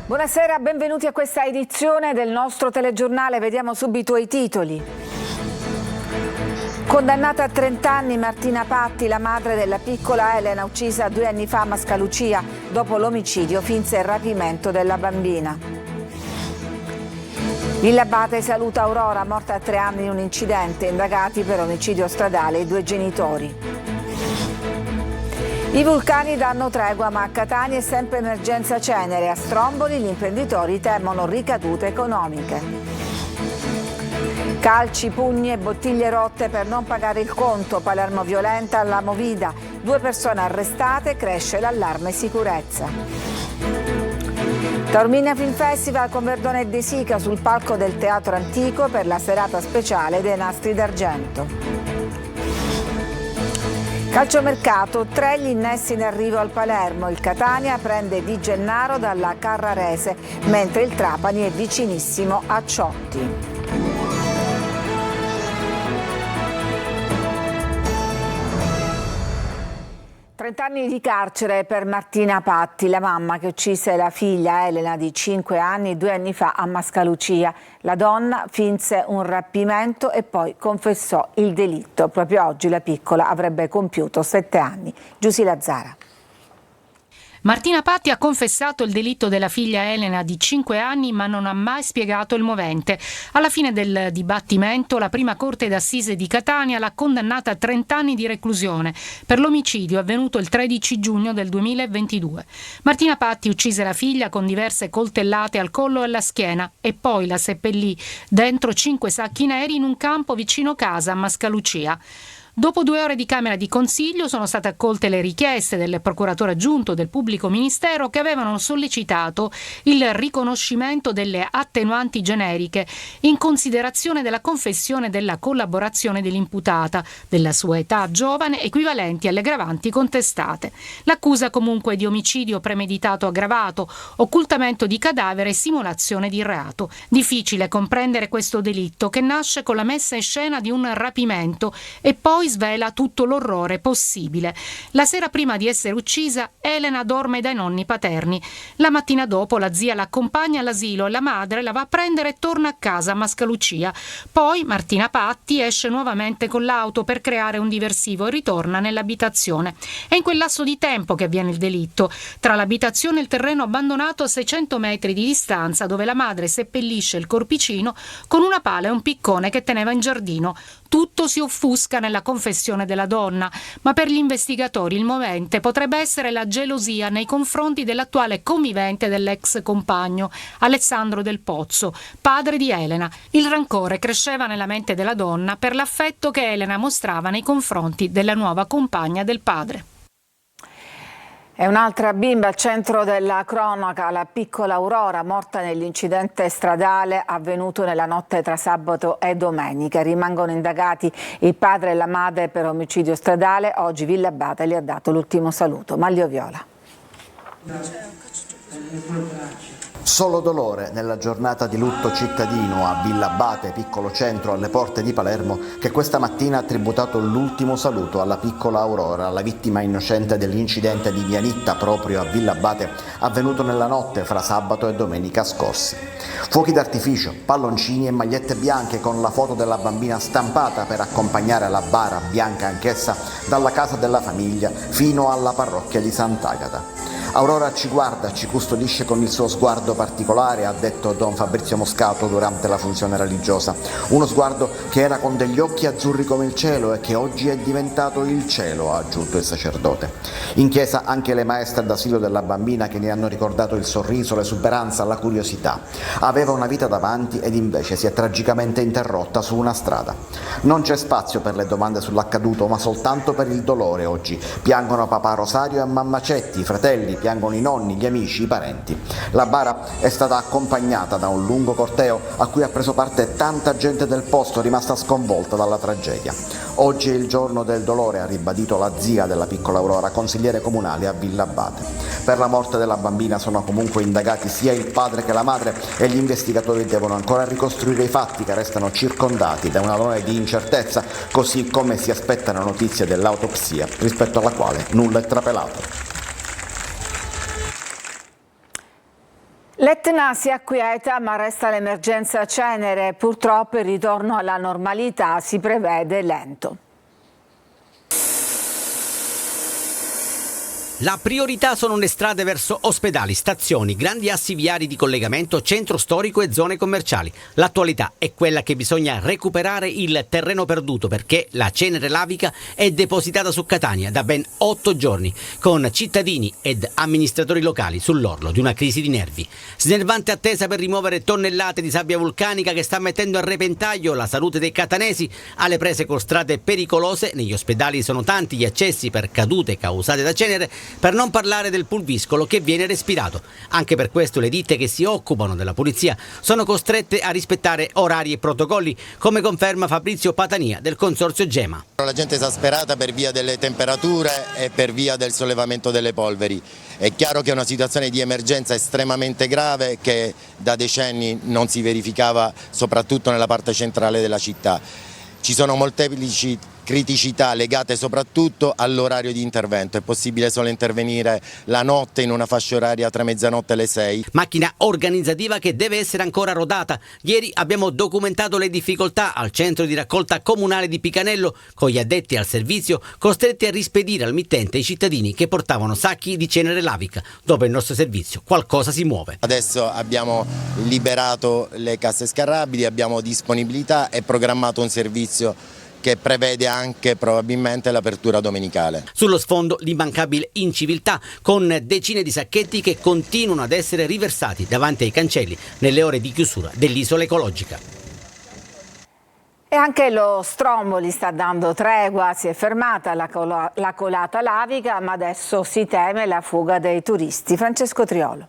Buonasera, benvenuti a questa edizione del nostro telegiornale. Vediamo subito i titoli. Condannata a 30 anni Martina Patti, la madre della piccola Elena uccisa 2 anni fa a Mascalucia. Dopo l'omicidio finse il rapimento della bambina. Villa Abate saluta Aurora, morta a 3 anni in un incidente, indagati per omicidio stradale i 2 genitori. I vulcani danno tregua, ma a Catania è sempre emergenza cenere. A Stromboli gli imprenditori temono ricadute economiche. Calci, pugni e bottiglie rotte per non pagare il conto. Palermo violenta alla Movida. 2 persone arrestate, cresce l'allarme sicurezza. Taormina Film Festival con Verdone e De Sica sul palco del Teatro Antico per la serata speciale dei Nastri d'Argento. Calciomercato, 3 gli innesti in arrivo al Palermo. Il Catania prende Di Gennaro dalla Carrarese, mentre il Trapani è vicinissimo a Ciotti. 30 anni di carcere per Martina Patti, la mamma che uccise la figlia Elena di 5 anni 2 anni fa a Mascalucia. La donna finse un rapimento e poi confessò il delitto. Proprio oggi la piccola avrebbe compiuto 7 anni. Giusy Lazzara. Martina Patti ha confessato il delitto della figlia Elena di 5 anni, ma non ha mai spiegato il movente. Alla fine del dibattimento, la prima corte d'assise di Catania l'ha condannata a 30 anni di reclusione per l'omicidio avvenuto il 13 giugno del 2022. Martina Patti uccise la figlia con diverse coltellate al collo e alla schiena e poi la seppellì dentro 5 sacchi neri in un campo vicino casa a Mascalucia. Dopo 2 ore di Camera di Consiglio sono state accolte le richieste del procuratore aggiunto del pubblico ministero che avevano sollecitato il riconoscimento delle attenuanti generiche in considerazione della confessione della collaborazione dell'imputata, della sua età giovane, equivalenti alle aggravanti contestate. L'accusa comunque è di omicidio premeditato aggravato, occultamento di cadavere e simulazione di reato. Difficile comprendere questo delitto che nasce con la messa in scena di un rapimento e poi svela tutto l'orrore possibile. La sera prima di essere uccisa, Elena dorme dai nonni paterni. La mattina dopo la zia l'accompagna all'asilo e la madre la va a prendere e torna a casa a Mascalucia. Poi Martina Patti esce nuovamente con l'auto per creare un diversivo e ritorna nell'abitazione. È in quel lasso di tempo che avviene il delitto. Tra l'abitazione e il terreno abbandonato a 600 metri di distanza, dove la madre seppellisce il corpicino con una pala e un piccone che teneva in giardino. Tutto si offusca nella confessione della donna, ma per gli investigatori il movente potrebbe essere la gelosia nei confronti dell'attuale convivente dell'ex compagno, Alessandro Del Pozzo, padre di Elena. Il rancore cresceva nella mente della donna per l'affetto che Elena mostrava nei confronti della nuova compagna del padre. È un'altra bimba al centro della cronaca, la piccola Aurora, morta nell'incidente stradale avvenuto nella notte tra sabato e domenica. Rimangono indagati il padre e la madre per omicidio stradale. Oggi Villa Abate le ha dato l'ultimo saluto. Maglio Viola. Solo dolore nella giornata di lutto cittadino a Villa Abate, piccolo centro alle porte di Palermo, che questa mattina ha tributato l'ultimo saluto alla piccola Aurora, la vittima innocente dell'incidente di Vianitta proprio a Villa Abate, avvenuto nella notte fra sabato e domenica scorsi. Fuochi d'artificio, palloncini e magliette bianche con la foto della bambina stampata per accompagnare la bara, bianca anch'essa, dalla casa della famiglia fino alla parrocchia di Sant'Agata. Aurora ci guarda, ci custodisce con il suo sguardo particolare, ha detto Don Fabrizio Moscato durante la funzione religiosa. Uno sguardo che era con degli occhi azzurri come il cielo e che oggi è diventato il cielo, ha aggiunto il sacerdote. In chiesa anche le maestre d'asilo della bambina che ne hanno ricordato il sorriso, l'esuberanza, la curiosità. Aveva una vita davanti ed invece si è tragicamente interrotta su una strada. Non c'è spazio per le domande sull'accaduto, ma soltanto per il dolore oggi. Piangono papà Rosario e mamma Cetti, i fratelli, piangono i nonni, gli amici, i parenti. La bara è stata accompagnata da un lungo corteo a cui ha preso parte tanta gente del posto rimasta sconvolta dalla tragedia. Oggi è il giorno del dolore, ha ribadito la zia della piccola Aurora, consigliere comunale a Villa Abate. Per la morte della bambina sono comunque indagati sia il padre che la madre e gli investigatori devono ancora ricostruire i fatti che restano circondati da un alone di incertezza, così come si aspettano notizie dell'autopsia, rispetto alla quale nulla è trapelato. L'Etna si acquieta ma resta l'emergenza cenere. Purtroppo il ritorno alla normalità si prevede lento. La priorità sono le strade verso ospedali, stazioni, grandi assi viari di collegamento, centro storico e zone commerciali. L'attualità è quella che bisogna recuperare il terreno perduto perché la cenere lavica è depositata su Catania da ben 8 giorni, con cittadini ed amministratori locali sull'orlo di una crisi di nervi. Snervante attesa per rimuovere tonnellate di sabbia vulcanica che sta mettendo a repentaglio la salute dei catanesi, alle prese con strade pericolose. Negli ospedali sono tanti gli accessi per cadute causate da cenere, per non parlare del pulviscolo che viene respirato. Anche per questo le ditte che si occupano della pulizia sono costrette a rispettare orari e protocolli, come conferma Fabrizio Patania del consorzio Gema. La gente è esasperata per via delle temperature e per via del sollevamento delle polveri. È chiaro che è una situazione di emergenza estremamente grave che da decenni non si verificava soprattutto nella parte centrale della città. Ci sono molteplici criticità legate soprattutto all'orario di intervento. È possibile solo intervenire la notte in una fascia oraria tra mezzanotte e le 6. Macchina organizzativa che deve essere ancora rodata. Ieri abbiamo documentato le difficoltà al centro di raccolta comunale di Picanello, con gli addetti al servizio costretti a rispedire al mittente i cittadini che portavano sacchi di cenere lavica. Dopo il nostro servizio qualcosa si muove. Adesso abbiamo liberato le casse scarrabili, abbiamo disponibilità e programmato un servizio che prevede anche probabilmente l'apertura domenicale. Sullo sfondo l'immancabile inciviltà, con decine di sacchetti che continuano ad essere riversati davanti ai cancelli nelle ore di chiusura dell'isola ecologica. E anche lo Stromboli sta dando tregua, si è fermata la colata lavica, ma adesso si teme la fuga dei turisti. Francesco Triolo.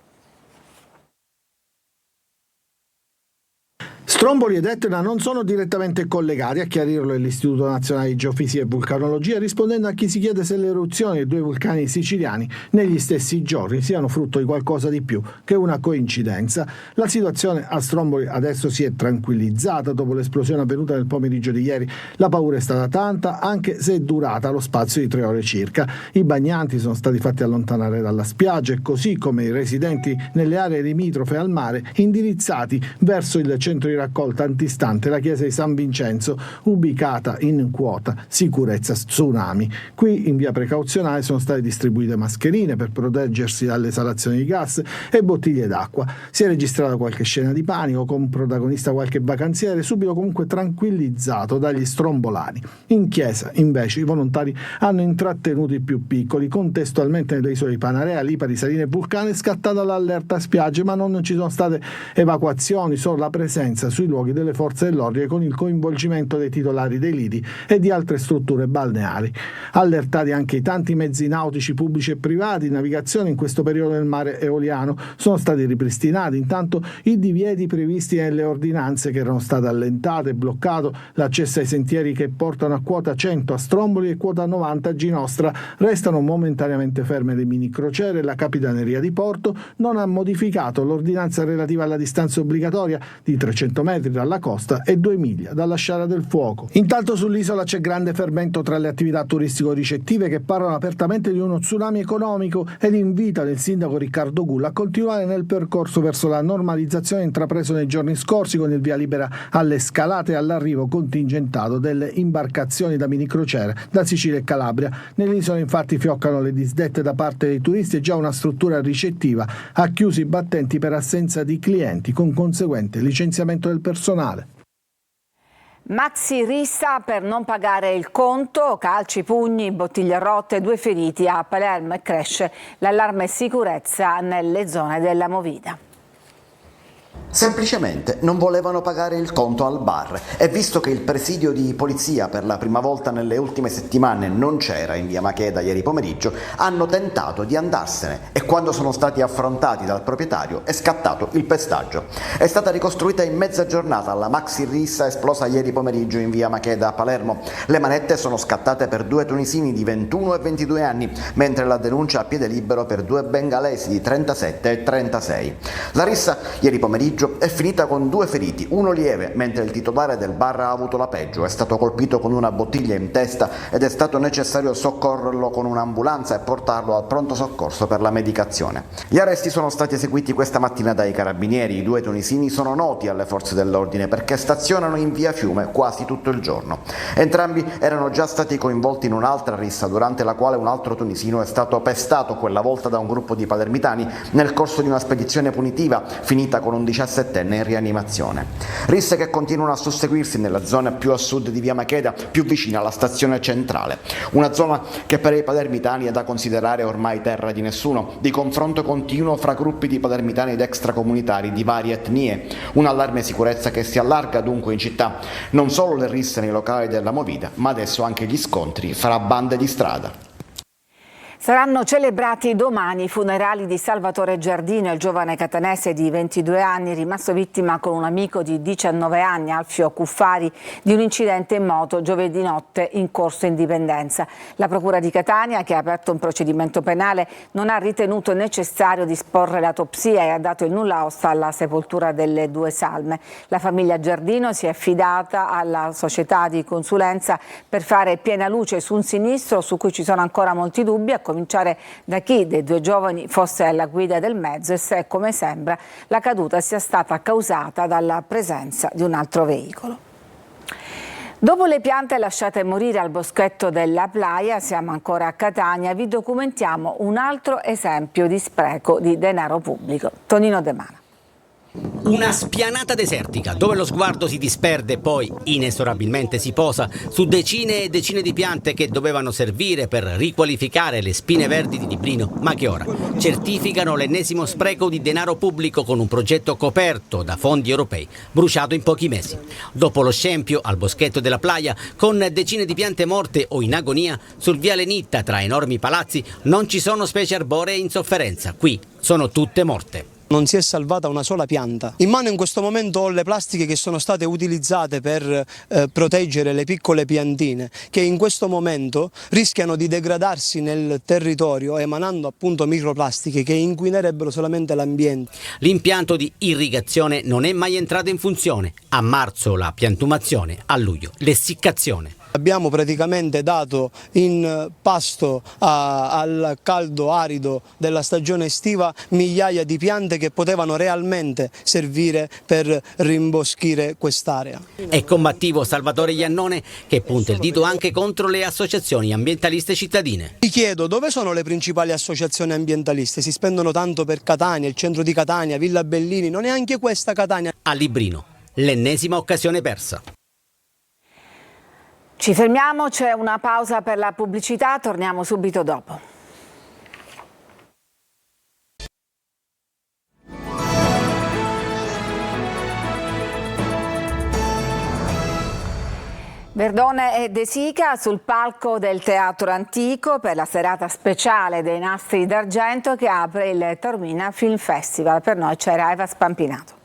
Stromboli ed Etna non sono direttamente collegati, a chiarirlo è l'Istituto Nazionale di Geofisica e Vulcanologia, rispondendo a chi si chiede se le eruzioni dei due vulcani siciliani negli stessi giorni siano frutto di qualcosa di più che una coincidenza. La situazione a Stromboli adesso si è tranquillizzata dopo l'esplosione avvenuta nel pomeriggio di ieri. La paura è stata tanta, anche se è durata lo spazio di 3 ore circa. I bagnanti sono stati fatti allontanare dalla spiaggia e così come i residenti nelle aree limitrofe al mare indirizzati verso il centro di raccolta antistante la chiesa di San Vincenzo, ubicata in quota sicurezza tsunami. Qui in via precauzionale sono state distribuite mascherine per proteggersi dalle esalazioni di gas e bottiglie d'acqua. Si è registrata qualche scena di panico con protagonista qualche vacanziere, subito comunque tranquillizzato dagli strombolani. In chiesa invece i volontari hanno intrattenuto i più piccoli. Contestualmente nelle isole di Panarea, Lipari, Saline e Vulcano è scattata l'allerta spiagge, ma non ci sono state evacuazioni, solo la presenza sui luoghi delle forze dell'ordine con il coinvolgimento dei titolari dei lidi e di altre strutture balneari. Allertati anche i tanti mezzi nautici pubblici e privati in navigazione in questo periodo nel mare eoliano. Sono stati ripristinati intanto i divieti previsti nelle ordinanze che erano state allentate e bloccato l'accesso ai sentieri che portano a quota 100 a Stromboli e quota 90 a Ginostra. Restano momentaneamente ferme le mini crociere e la Capitaneria di Porto non ha modificato l'ordinanza relativa alla distanza obbligatoria di 300 metri dalla costa e 2 miglia dalla Sciara del Fuoco. Intanto sull'isola c'è grande fermento tra le attività turistico-ricettive che parlano apertamente di uno tsunami economico ed invitano il sindaco Riccardo Gulla a continuare nel percorso verso la normalizzazione intrapreso nei giorni scorsi con il via libera alle scalate e all'arrivo contingentato delle imbarcazioni da mini crociere da Sicilia e Calabria. Nell'isola infatti fioccano le disdette da parte dei turisti e già una struttura ricettiva ha chiuso i battenti per assenza di clienti con conseguente licenziamento del personale. Maxi rissa per non pagare il conto, calci, pugni, bottiglie rotte, 2 feriti a Palermo e cresce l'allarme sicurezza nelle zone della Movida. Semplicemente non volevano pagare il conto al bar e visto che il presidio di polizia per la prima volta nelle ultime settimane non c'era in via Macheda ieri pomeriggio, hanno tentato di andarsene e quando sono stati affrontati dal proprietario è scattato il pestaggio. È stata ricostruita in mezza giornata la maxi rissa esplosa ieri pomeriggio in via Macheda a Palermo. Le manette sono scattate per 2 tunisini di 21 e 22 anni, mentre la denuncia a piede libero per 2 bengalesi di 37 e 36. La rissa ieri pomeriggio pomeriggio è finita con 2 feriti, uno lieve, mentre il titolare del bar ha avuto la peggio, è stato colpito con una bottiglia in testa ed è stato necessario soccorrerlo con un'ambulanza e portarlo al pronto soccorso per la medicazione. Gli arresti sono stati eseguiti questa mattina dai carabinieri. I 2 tunisini sono noti alle forze dell'ordine perché stazionano in via Fiume quasi tutto il giorno. Entrambi erano già stati coinvolti in un'altra rissa durante la quale un altro tunisino è stato pestato, quella volta da un gruppo di palermitani, nel corso di una spedizione punitiva finita con un 17enne in rianimazione. Risse che continuano a susseguirsi nella zona più a sud di via Macheda, più vicina alla stazione centrale, una zona che per i palermitani è da considerare ormai terra di nessuno, di confronto continuo fra gruppi di palermitani ed extracomunitari di varie etnie, un allarme sicurezza che si allarga dunque in città, non solo le risse nei locali della movida, ma adesso anche gli scontri fra bande di strada. Saranno celebrati domani i funerali di Salvatore Giardino, il giovane catanese di 22 anni rimasto vittima con un amico di 19 anni, Alfio Cuffari, di un incidente in moto giovedì notte in Corso Indipendenza. La Procura di Catania, che ha aperto un procedimento penale, non ha ritenuto necessario disporre l'autopsia e ha dato il nulla osta alla sepoltura delle 2 salme. La famiglia Giardino si è affidata alla società di consulenza per fare piena luce su un sinistro su cui ci sono ancora molti dubbi, a cominciare da chi dei 2 giovani fosse alla guida del mezzo e se, come sembra, la caduta sia stata causata dalla presenza di un altro veicolo. Dopo le piante lasciate morire al boschetto della Playa, siamo ancora a Catania, vi documentiamo un altro esempio di spreco di denaro pubblico. Tonino De Mana. Una spianata desertica dove lo sguardo si disperde e poi inesorabilmente si posa su decine e decine di piante che dovevano servire per riqualificare le spine verdi di Librino, ma che ora certificano l'ennesimo spreco di denaro pubblico con un progetto coperto da fondi europei, bruciato in pochi mesi. Dopo lo scempio al boschetto della Playa, con decine di piante morte o in agonia, sul viale Nitta tra enormi palazzi non ci sono specie arboree in sofferenza, qui sono tutte morte. Non si è salvata una sola pianta. In mano in questo momento ho le plastiche che sono state utilizzate per proteggere le piccole piantine che in questo momento rischiano di degradarsi nel territorio emanando appunto microplastiche che inquinerebbero solamente l'ambiente. L'impianto di irrigazione non è mai entrato in funzione. A marzo la piantumazione, a luglio l'essiccazione. Abbiamo praticamente dato in pasto al caldo arido della stagione estiva migliaia di piante che potevano realmente servire per rimboschire quest'area. È combattivo Salvatore Iannone che punta il dito anche contro le associazioni ambientaliste cittadine. Mi chiedo dove sono le principali associazioni ambientaliste, si spendono tanto per Catania, il centro di Catania, Villa Bellini, non è anche questa Catania. A Librino, l'ennesima occasione persa. Ci fermiamo, c'è una pausa per la pubblicità, torniamo subito dopo. Verdone e De Sica sul palco del Teatro Antico per la serata speciale dei Nastri d'Argento che apre il Taormina Film Festival. Per noi c'era Eva Spampinato.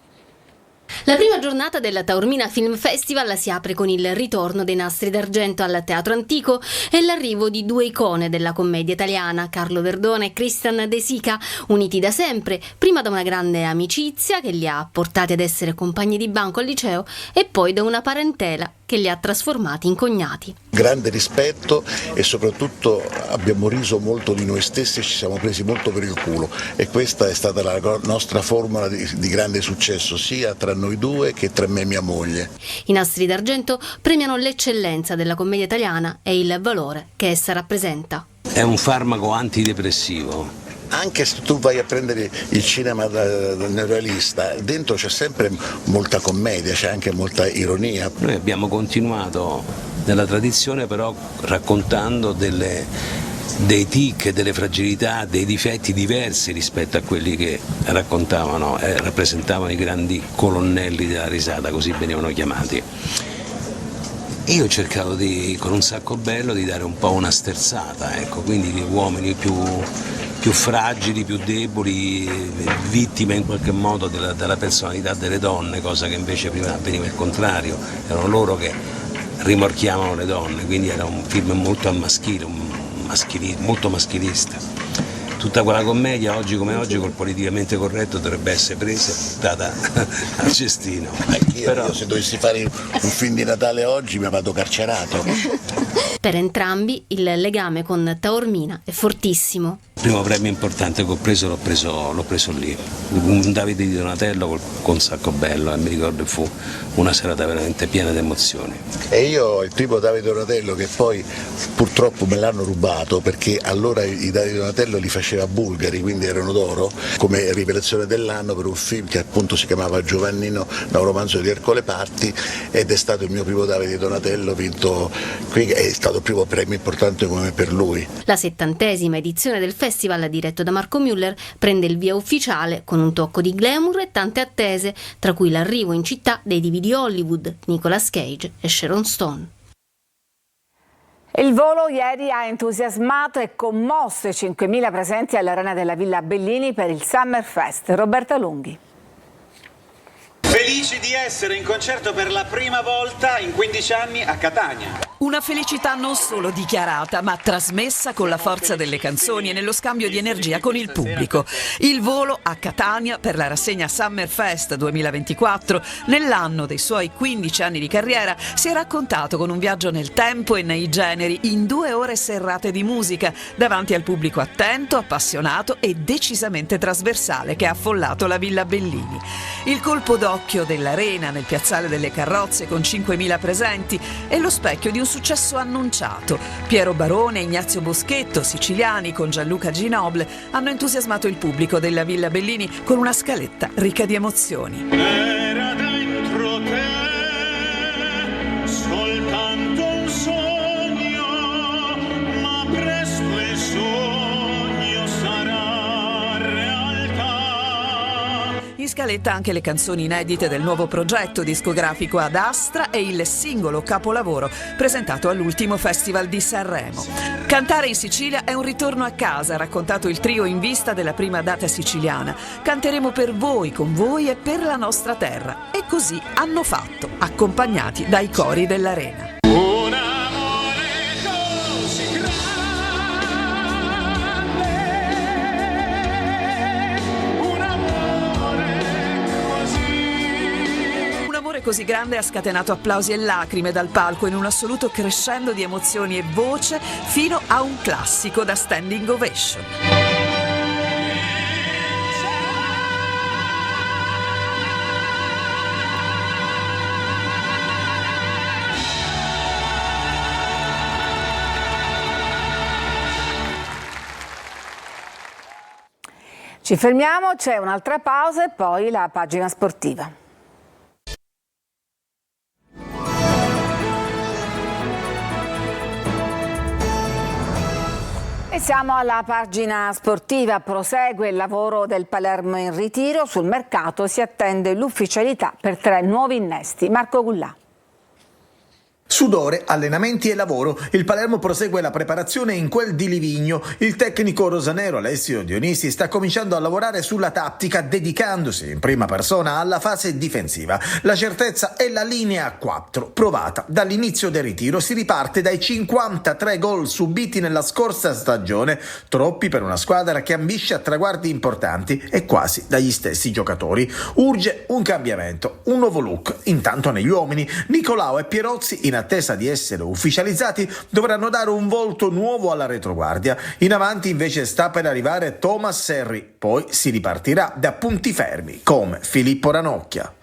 La prima giornata della Taormina Film Festival si apre con il ritorno dei Nastri d'Argento al Teatro Antico e l'arrivo di 2 icone della commedia italiana, Carlo Verdone e Christian De Sica, uniti da sempre, prima da una grande amicizia che li ha portati ad essere compagni di banco al liceo e poi da una parentela che li ha trasformati in cognati. Grande rispetto e soprattutto abbiamo riso molto di noi stessi e ci siamo presi molto per il culo e questa è stata la nostra formula di grande successo sia tra noi 2 che tra me e mia moglie. I Nastri d'Argento premiano l'eccellenza della commedia italiana e il valore che essa rappresenta. È un farmaco antidepressivo. Anche se tu vai a prendere il cinema neorealista, dentro c'è sempre molta commedia, c'è anche molta ironia. Noi abbiamo continuato nella tradizione però raccontando dei tic, delle fragilità, dei difetti diversi rispetto a quelli che raccontavano e rappresentavano i grandi colonnelli della risata, così venivano chiamati. Io ho cercato con un sacco bello di dare un po' una sterzata, ecco, quindi gli uomini più fragili, più deboli, vittime in qualche modo della personalità delle donne, cosa che invece prima avveniva il contrario, erano loro che rimorchiavano le donne, quindi era un film molto al maschile, molto maschilista. tutta quella commedia oggi come oggi col politicamente corretto dovrebbe essere presa e buttata al cestino. Io se dovessi fare un film di Natale oggi mi vado carcerato. Per entrambi il legame con Taormina è fortissimo. Il primo premio importante che ho preso l'ho preso lì, un Davide di Donatello con Sacco-Bello, e mi ricordo fu una serata veramente piena di emozioni. E io il primo Davide Donatello, che poi purtroppo me l'hanno rubato, perché allora i Davide Donatello li faceva Bulgari, quindi erano d'oro, come rivelazione dell'anno per un film che appunto si chiamava Giovannino, da un romanzo di Ercole Parti, ed è stato il mio primo Davide Donatello vinto qui, è stato il primo premio importante come per lui. La 70ª edizione del festival, diretto da Marco Müller, prende il via ufficiale con un tocco di glamour e tante attese, tra cui l'arrivo in città dei divi di Hollywood, Nicolas Cage e Sharon Stone. Il volo ieri ha entusiasmato e commosso i 5.000 presenti all'Arena della Villa Bellini per il Summer Fest. Roberta Lunghi. Felici di essere in concerto per la prima volta in 15 anni a Catania. Una felicità non solo dichiarata, ma trasmessa con la forza delle canzoni e nello scambio di energia con il pubblico. Il volo a Catania per la rassegna Summer Fest 2024, nell'anno dei suoi 15 anni di carriera, si è raccontato con un viaggio nel tempo e nei generi, in 2 ore serrate di musica, davanti al pubblico attento, appassionato e decisamente trasversale che ha affollato la Villa Bellini. Il colpo d'occhio dell'Arena nel piazzale delle carrozze con 5.000 presenti è lo specchio di un successo annunciato. Piero Barone e Ignazio Boschetto, siciliani, con Gianluca Ginoble, hanno entusiasmato il pubblico della Villa Bellini con una scaletta ricca di emozioni. Era dentro te soltanto un sogno, ma presto il sogno sarà realtà. In scaletta anche le canzoni inedite del nuovo progetto discografico Ad Astra e il singolo capolavoro presentato all'ultimo Festival di Sanremo. Cantare in Sicilia è un ritorno a casa, ha raccontato il trio in vista della prima data siciliana. Canteremo per voi, con voi e per la nostra terra. E così hanno fatto, accompagnati dai cori dell'Arena. Così grande ha scatenato applausi e lacrime dal palco in un assoluto crescendo di emozioni e voce fino a un classico da standing ovation. Ci fermiamo, c'è un'altra pausa e poi la pagina sportiva. E siamo alla pagina sportiva, prosegue il lavoro del Palermo in ritiro, sul mercato si attende l'ufficialità per 3 nuovi innesti. Marco Gullà. Sudore, allenamenti e lavoro. Il Palermo prosegue la preparazione in quel di Livigno. Il tecnico rosanero Alessio Dionisi sta cominciando a lavorare sulla tattica, dedicandosi in prima persona alla fase difensiva. La certezza è la linea a 4, provata dall'inizio del ritiro. Si riparte dai 53 gol subiti nella scorsa stagione, troppi per una squadra che ambisce a traguardi importanti e quasi dagli stessi giocatori. Urge un cambiamento, un nuovo look. Intanto negli uomini, Nicolao e Pierozzi, in attesa di essere ufficializzati, dovranno dare un volto nuovo alla retroguardia. In avanti invece sta per arrivare Thomas Serri, poi si ripartirà da punti fermi come Filippo Ranocchia.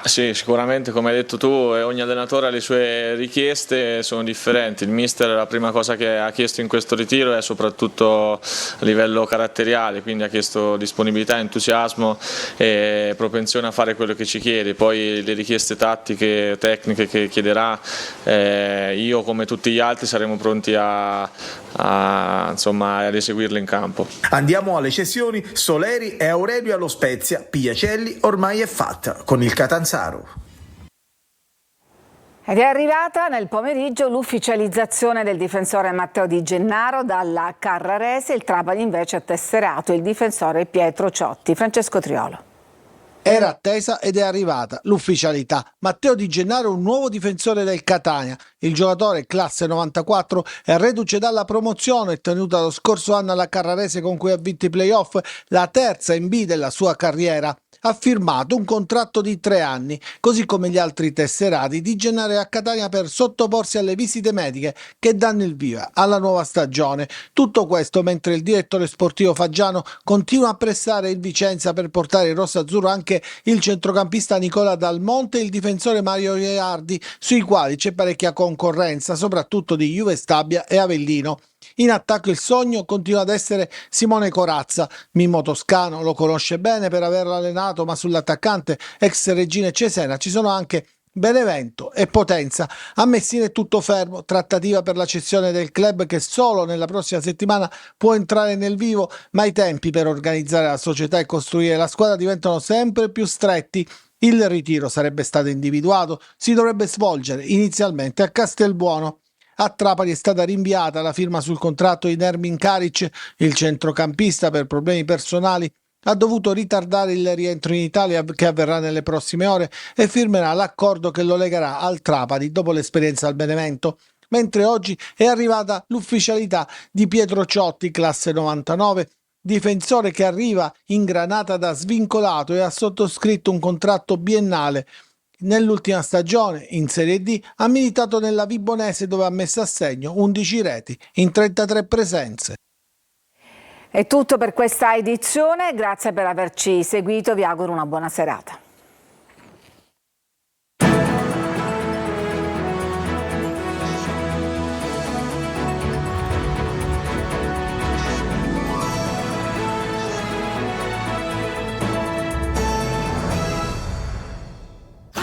Sì, sicuramente come hai detto tu, ogni allenatore ha le sue richieste, sono differenti. Il mister la prima cosa che ha chiesto in questo ritiro è soprattutto a livello caratteriale, quindi ha chiesto disponibilità, entusiasmo e propensione a fare quello che ci chiede. Poi le richieste tattiche, tecniche che chiederà, io come tutti gli altri saremo pronti ad eseguirle in campo. Andiamo alle cessioni. Soleri e Aurelio allo Spezia, Piacelli ormai è fatta con il Catanzaro. Ed è arrivata nel pomeriggio l'ufficializzazione del difensore Matteo Di Gennaro dalla Carrarese. Il Trapani invece ha tesserato il difensore Pietro Ciotti. Francesco Triolo. Era attesa ed è arrivata l'ufficialità. Matteo Di Gennaro è un nuovo difensore del Catania. Il giocatore, classe 94, è reduce dalla promozione ottenuta lo scorso anno alla Carrarese, con cui ha vinto i playoff, la terza in B della sua carriera. Ha firmato un contratto di 3 anni, così come gli altri tesserati. Di Gennaro è a Catania per sottoporsi alle visite mediche che danno il via alla nuova stagione. Tutto questo mentre il direttore sportivo Faggiano continua a pressare il Vicenza per portare in rosso-azzurro anche il centrocampista Nicola Dal Monte e il difensore Mario Iardi, sui quali c'è parecchia concorrenza, soprattutto di Juve Stabia e Avellino. In attacco il sogno continua ad essere Simone Corazza. Mimmo Toscano lo conosce bene per averlo allenato, ma sull'attaccante ex Regina Cesena ci sono anche Benevento e Potenza. A Messina è tutto fermo, trattativa per la cessione del club che solo nella prossima settimana può entrare nel vivo, ma i tempi per organizzare la società e costruire la squadra diventano sempre più stretti. Il ritiro sarebbe stato individuato, si dovrebbe svolgere inizialmente a Castelbuono. A Trapani è stata rinviata la firma sul contratto di Nermin Karic. Il centrocampista, per problemi personali, ha dovuto ritardare il rientro in Italia, che avverrà nelle prossime ore, e firmerà l'accordo che lo legherà al Trapani dopo l'esperienza al Benevento. Mentre oggi è arrivata l'ufficialità di Pietro Ciotti, classe 99, difensore che arriva in Granata da svincolato e ha sottoscritto un contratto biennale. Nell'ultima stagione, in Serie D, ha militato nella Vibonese, dove ha messo a segno 11 reti in 33 presenze. È tutto per questa edizione, grazie per averci seguito, vi auguro una buona serata.